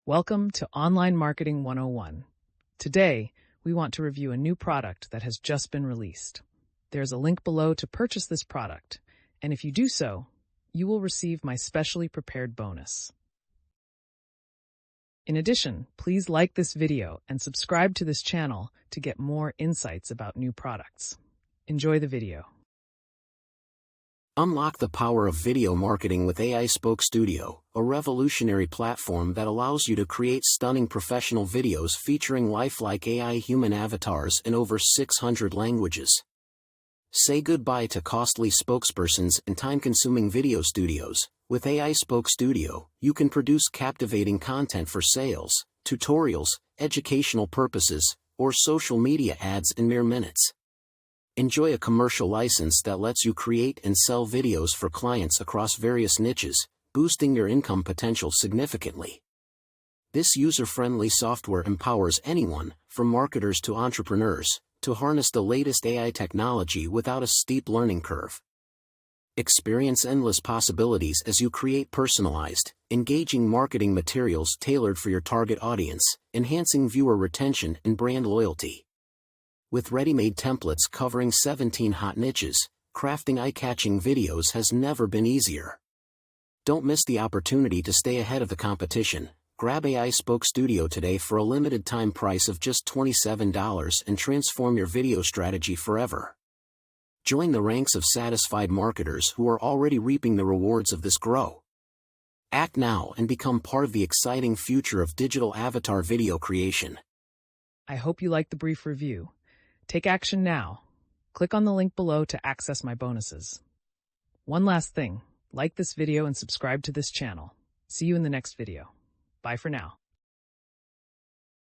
Welcome to Online Marketing 101. Today, we want to review a new product that has just been released. There's a link below to purchase this product, and if you do so, you will receive my specially prepared bonus. In addition, please like this video and subscribe to this channel to get more insights about new products. Enjoy the video. Unlock the power of video marketing with AiSpokeStudio, a revolutionary platform that allows you to create stunning professional videos featuring lifelike AI human avatars in over 600 languages. Say goodbye to costly spokespersons and time-consuming video studios. With AiSpokeStudio, you can produce captivating content for sales, tutorials, educational purposes, or social media ads in mere minutes. Enjoy a commercial license that lets you create and sell videos for clients across various niches, boosting your income potential significantly. This user-friendly software empowers anyone, from marketers to entrepreneurs, to harness the latest AI technology without a steep learning curve. Experience endless possibilities as you create personalized, engaging marketing materials tailored for your target audience, enhancing viewer retention and brand loyalty. With ready-made templates covering 17 hot niches, crafting eye-catching videos has never been easier. Don't miss the opportunity to stay ahead of the competition. Grab AiSpokeStudio today for a limited time price of just $27 and transform your video strategy forever. Join the ranks of satisfied marketers who are already reaping the rewards of this grow. Act now and become part of the exciting future of digital avatar video creation. I hope you liked the brief review. Take action now. Click on the link below to access my bonuses. One last thing, like this video and subscribe to this channel. See you in the next video. Bye for now.